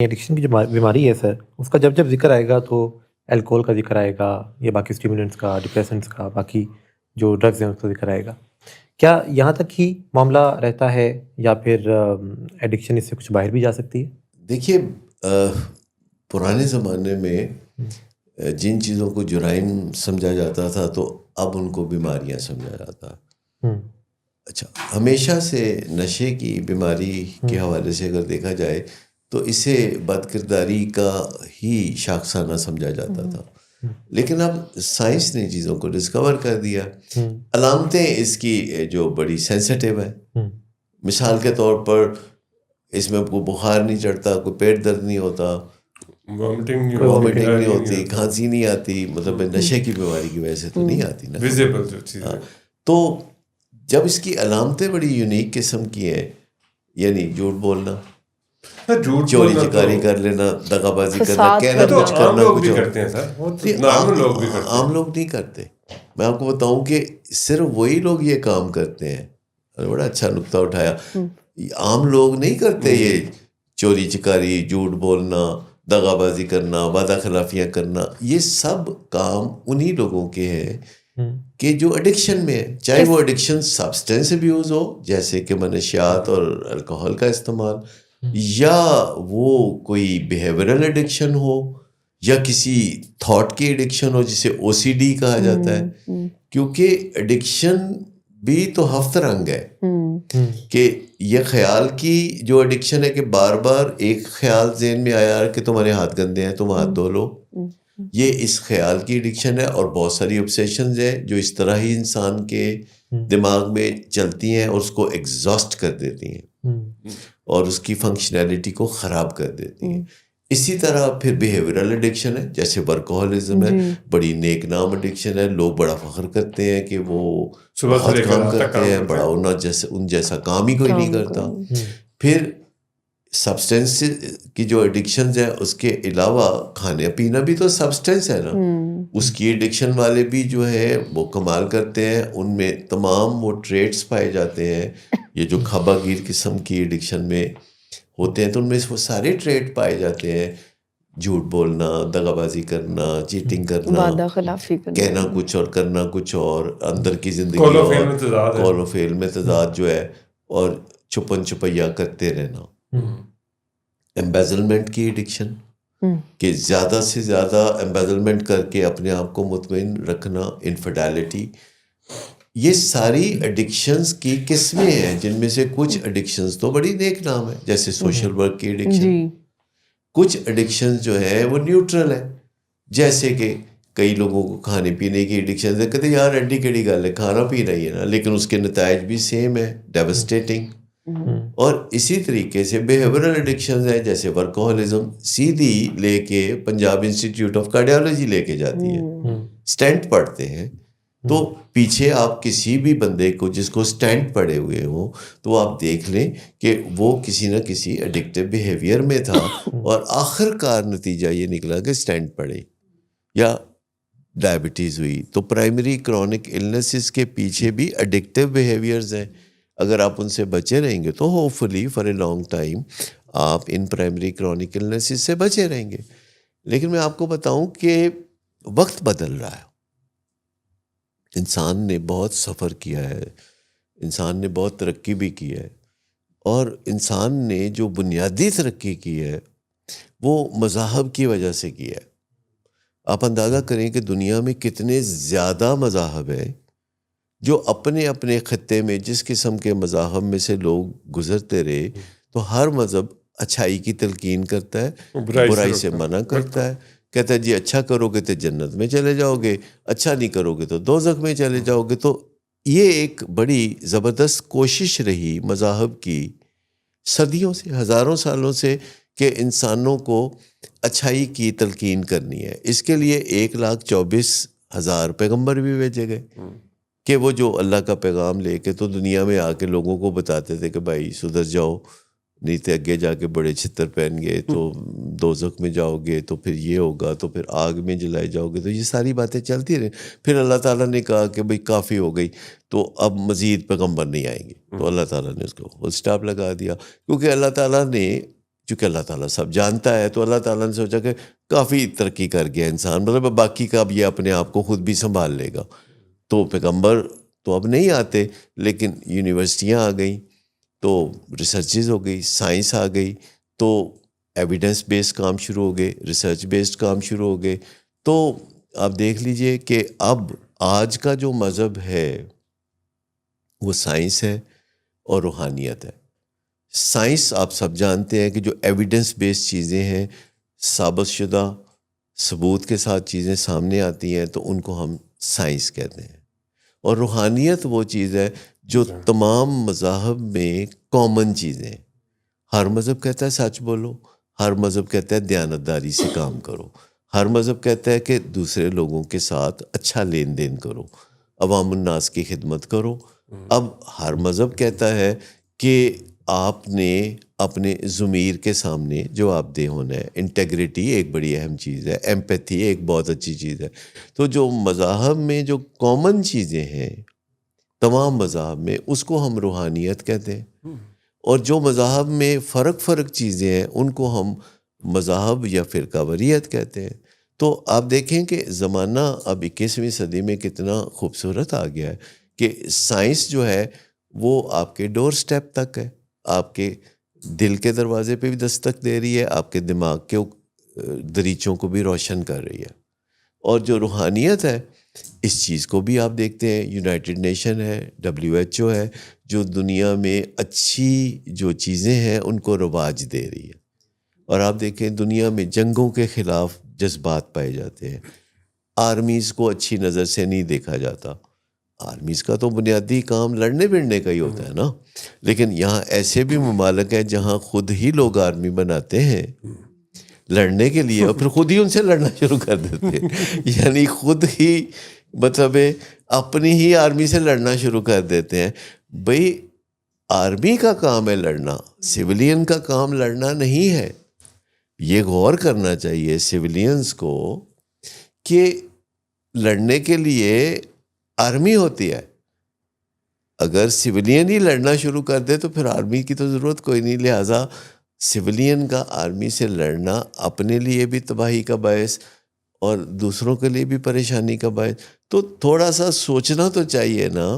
Addiction کی جو بیماری ہے سر، اس کا جب جب ذکر آئے گا تو الکوہول کا ذکر آئے گا یا باقی اسٹیمولنٹس کا، ڈپریسنٹس کا، باقی جو ڈرگز ہیں اس کا ذکر آئے گا. کیا یہاں تک ہی معاملہ رہتا ہے یا پھر ایڈکشن اس سے کچھ باہر بھی جا سکتی ہے؟ دیکھیے، پرانے زمانے میں جن چیزوں کو جرائم سمجھا جاتا تھا تو اب ان کو بیماریاں سمجھا جاتا ہے. اچھا، ہمیشہ سے نشے کی بیماری کے حوالے سے اگر دیکھا جائے تو اسے بد کرداری کا ہی شاخسانہ سمجھا جاتا تھا، لیکن اب سائنس نے چیزوں کو ڈسکور کر دیا. علامتیں اس کی جو بڑی سینسٹیو ہیں، مثال کے طور پر اس میں کوئی بخار نہیں چڑھتا، کوئی پیٹ درد نہیں ہوتا، وامٹنگ نہیں ہوتی، کھانسی نہیں آتی، مطلب نشے کی بیماری کی وجہ سے تو نہیں آتی نا. ویزیبل جو چیز ہے. تو جب اس کی علامتیں بڑی یونیک قسم کی ہیں، یعنی جھوٹ بولنا، چوری چکاری کر لینا، دغا بازی کرنا، کہنا کچھ کرنا کچھ اور، عام لوگ نہیں کرتے. میں آپ کو بتاؤں کہ صرف وہی لوگ یہ کام کرتے ہیں. بڑا اچھا نقطہ اٹھایا. عام لوگ نہیں کرتے یہ چوری چکاری، جھوٹ بولنا، دغا بازی کرنا، وعدہ خلافیاں کرنا. یہ سب کام انہی لوگوں کے ہیں کہ جو ایڈکشن میں ہے، چاہے وہ ایڈکشن سبسٹینس ابیوز ہو جیسے کہ منشیات اور الکوہل کا استعمال، یا وہ کوئی بیہیورل ایڈکشن ہو، یا کسی تھاٹ کی ایڈکشن ہو جسے او سی ڈی کہا جاتا ہے. کیونکہ ایڈکشن بھی تو ہفت رنگ ہے کہ یہ خیال کی جو ایڈکشن ہے کہ بار بار ایک خیال ذہن میں آیا کہ تمہارے ہاتھ گندے ہیں تم ہاتھ دھو لو، یہ اس خیال کی ایڈکشن ہے. اور بہت ساری اوبسیشنز ہیں جو اس طرح ہی انسان کے دماغ میں چلتی ہیں اور اس کو ایگزاسٹ کر دیتی ہیں اور اس کی فنکشنالٹی کو خراب کر دیتی ہیں. اسی طرح پھر بیہیورل ایڈکشن ہے جیسے ورکوہولزم ہے، بڑی نیک نام ایڈکشن ہے. لوگ بڑا فخر کرتے ہیں کہ وہ بہت کام کرتے ہیں، بڑا ان جیسا کام ہی کوئی نہیں کرتا. پھر سبسٹینس کی جو ایڈکشنز ہیں اس کے علاوہ کھانے پینا بھی تو سبسٹینس ہے نا، اس کی ایڈکشن والے بھی جو ہے وہ کمال کرتے ہیں. ان میں تمام وہ ٹریٹس پائے جاتے ہیں. یہ جو کھبا گیر قسم کی ایڈکشن میں ہوتے ہیں تو ان میں وہ سارے ٹریٹ پائے جاتے ہیں: جھوٹ بولنا، دغا بازی کرنا، چیٹنگ کرنا، وعدہ خلافی کرنا، کہنا کچھ اور کرنا کچھ اور، اندر کی زندگی اور قول و فعل میں تضاد جو ہے، اور چھپن چھپیا کرتے رہنا. ایمبیزلمنٹ کی ایڈکشن کہ زیادہ سے زیادہ ایمبیزلمنٹ کر کے اپنے آپ کو مطمئن رکھنا. انفیڈیلٹی. یہ ساری ایڈکشنز کی قسمیں ہیں جن میں سے کچھ ایڈکشنز تو بڑی نیک نام ہے جیسے سوشل ورک کی ایڈکشن. کچھ ایڈکشنز جو ہے وہ نیوٹرل ہے، جیسے کہ کئی لوگوں کو کھانے پینے کی ایڈکشن ہے، کہتے یار ایڈی کیڑی گل ہے، کھانا پینا ہی ہے نا، لیکن اس کے نتائج بھی سیم ہے، ڈیوسٹیٹنگ. اور اسی طریقے سے بیہیورل ایڈکشنز ہیں جیسے ورکوہولزم، سیدھی لے کے پنجاب انسٹیٹیوٹ آف کارڈیالوجی لے کے جاتی ہے. اسٹینٹ پڑھتے ہیں تو پیچھے آپ کسی بھی بندے کو جس کو اسٹینٹ پڑے ہوئے ہوں تو آپ دیکھ لیں کہ وہ کسی نہ کسی ایڈکٹیو بیہیویئر میں تھا اور آخر کار نتیجہ یہ نکلا کہ اسٹینٹ پڑے یا ڈائبٹیز ہوئی. تو پرائمری کرونک النیسز کے پیچھے بھی ایڈکٹیو بیہیویئرز ہیں. اگر آپ ان سے بچے رہیں گے تو hope fully for a long time آپ ان پرائمری کرونک النیسز سے بچے رہیں گے. لیکن میں آپ کو بتاؤں کہ وقت بدل رہا ہے، انسان نے بہت سفر کیا ہے، انسان نے بہت ترقی بھی کی ہے، اور انسان نے جو بنیادی ترقی کی ہے وہ مذاہب کی وجہ سے کی ہے. آپ اندازہ کریں کہ دنیا میں کتنے زیادہ مذاہب ہیں جو اپنے اپنے خطے میں جس قسم کے مذاہب میں سے لوگ گزرتے رہے تو ہر مذہب اچھائی کی تلقین کرتا ہے، برائی سے منع کرتا ہے. کہتا ہے جی اچھا کرو گے تو جنت میں چلے جاؤ گے، اچھا نہیں کرو گے تو دوزخ میں چلے جاؤ گے. تو یہ ایک بڑی زبردست کوشش رہی مذاہب کی صدیوں سے، ہزاروں سالوں سے، کہ انسانوں کو اچھائی کی تلقین کرنی ہے. اس کے لیے 1,24,000 پیغمبر بھی بھیجے گئے کہ وہ جو اللہ کا پیغام لے کے تو دنیا میں آ کے لوگوں کو بتاتے تھے کہ بھائی سدھر جاؤ، نہیں تو اگے جا کے بڑے چھتر پہن گئے تو دوزخ میں جاؤ گے، تو پھر یہ ہوگا، تو پھر آگ میں جلائے جاؤ گے. تو یہ ساری باتیں چلتی رہیں. پھر اللہ تعالیٰ نے کہا کہ بھائی کافی ہو گئی، تو اب مزید پیغمبر نہیں آئیں گے. تو اللہ تعالیٰ نے اس کو فل اسٹاپ لگا دیا، کیونکہ اللہ تعالیٰ نے چونکہ اللہ تعالیٰ سب جانتا ہے، تو اللہ تعالیٰ نے سوچا کہ کافی ترقی کر گیا انسان، مطلب باقی کا اب یہ اپنے آپ کو خود بھی سنبھال لے گا. تو پیغمبر تو اب نہیں آتے، لیکن یونیورسٹیاں آ گئیں تو ریسرچز ہو گئی، سائنس آ گئی تو ایویڈنس بیسڈ کام شروع ہو گئے، ریسرچ بیسڈ کام شروع ہو گئے. تو آپ دیکھ لیجئے کہ اب آج کا جو مذہب ہے وہ سائنس ہے اور روحانیت ہے. سائنس آپ سب جانتے ہیں کہ جو ایویڈنس بیسڈ چیزیں ہیں، ثابت شدہ ثبوت کے ساتھ چیزیں سامنے آتی ہیں تو ان کو ہم سائنس کہتے ہیں. اور روحانیت وہ چیز ہے جو تمام مذاہب میں کامن چیزیں. ہر مذہب کہتا ہے سچ بولو، ہر مذہب کہتا ہے دیانتداری سے کام کرو، ہر مذہب کہتا ہے کہ دوسرے لوگوں کے ساتھ اچھا لین دین کرو، عوام الناس کی خدمت کرو. اب ہر مذہب کہتا ہے کہ آپ نے اپنے ضمیر کے سامنے جواب دہ ہونا ہے. انٹیگریٹی ایک بڑی اہم چیز ہے، ایمپیتھی ایک بہت اچھی چیز ہے. تو جو مذاہب میں جو کامن چیزیں ہیں تمام مذاہب میں، اس کو ہم روحانیت کہتے ہیں. اور جو مذاہب میں فرق چیزیں ہیں ان کو ہم مذاہب یا فرقہ واریت کہتے ہیں. تو آپ دیکھیں کہ زمانہ اب 21ویں صدی میں کتنا خوبصورت آ گیا ہے کہ سائنس جو ہے وہ آپ کے ڈور سٹیپ تک ہے، آپ کے دل کے دروازے پہ بھی دستک دے رہی ہے، آپ کے دماغ کے دریچوں کو بھی روشن کر رہی ہے. اور جو روحانیت ہے اس چیز کو بھی آپ دیکھتے ہیں، یونائٹڈ نیشن ہے، WHO ہے، جو دنیا میں اچھی جو چیزیں ہیں ان کو رواج دے رہی ہے. اور آپ دیکھیں دنیا میں جنگوں کے خلاف جذبات پائے جاتے ہیں. آرمیز کو اچھی نظر سے نہیں دیکھا جاتا. آرمیز کا تو بنیادی کام لڑنے بڑنے کا ہی ہوتا ہے نا. لیکن یہاں ایسے بھی ممالک ہیں جہاں خود ہی لوگ آرمی بناتے ہیں لڑنے کے لیے، اور پھر خود ہی ان سے لڑنا شروع کر دیتے ہیں. یعنی خود ہی مطلب اپنی ہی آرمی سے لڑنا شروع کر دیتے ہیں. بھئی آرمی کا کام ہے لڑنا، سویلین کا کام لڑنا نہیں ہے. یہ غور کرنا چاہیے سویلینز کو کہ لڑنے کے لیے آرمی ہوتی ہے. اگر سویلین ہی لڑنا شروع کر دے تو پھر آرمی کی تو ضرورت کوئی نہیں. لہٰذا سویلین کا آرمی سے لڑنا اپنے لیے بھی تباہی کا باعث اور دوسروں کے لیے بھی پریشانی کا باعث. تو تھوڑا سا سوچنا تو چاہیے نا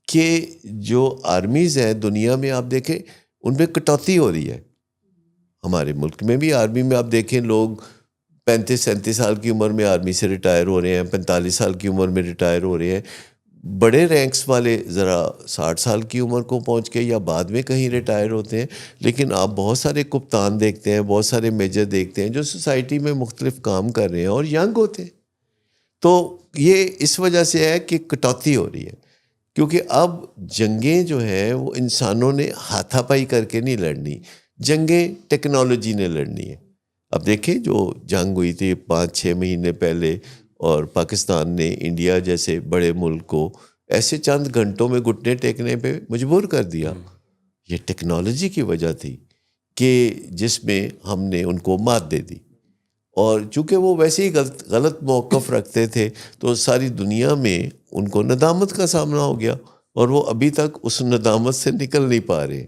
کہ جو آرمیز ہیں دنیا میں آپ دیکھیں ان میں کٹوتی ہو رہی ہے. ہمارے ملک میں بھی آرمی میں آپ دیکھیں لوگ 35-37 سال کی عمر میں آرمی سے ریٹائر ہو رہے ہیں، 45 سال کی عمر میں ریٹائر ہو رہے ہیں. بڑے رینکس والے ذرا 60 سال کی عمر کو پہنچ کے یا بعد میں کہیں ریٹائر ہوتے ہیں. لیکن آپ بہت سارے کپتان دیکھتے ہیں، بہت سارے میجر دیکھتے ہیں جو سوسائٹی میں مختلف کام کر رہے ہیں اور ینگ ہوتے ہیں. تو یہ اس وجہ سے ہے کہ کٹوتی ہو رہی ہے، کیونکہ اب جنگیں جو ہیں وہ انسانوں نے ہاتھا پائی کر کے نہیں لڑنی، جنگیں ٹیکنالوجی نے لڑنی ہے. اب دیکھیں جو جنگ ہوئی تھی 5-6 مہینے پہلے اور پاکستان نے انڈیا جیسے بڑے ملک کو ایسے چند گھنٹوں میں گھٹنے ٹیکنے پہ مجبور کر دیا. یہ ٹیکنالوجی کی وجہ تھی کہ جس میں ہم نے ان کو مات دے دی. اور چونکہ وہ ویسے ہی غلط موقف رکھتے تھے تو ساری دنیا میں ان کو ندامت کا سامنا ہو گیا اور وہ ابھی تک اس ندامت سے نکل نہیں پا رہے.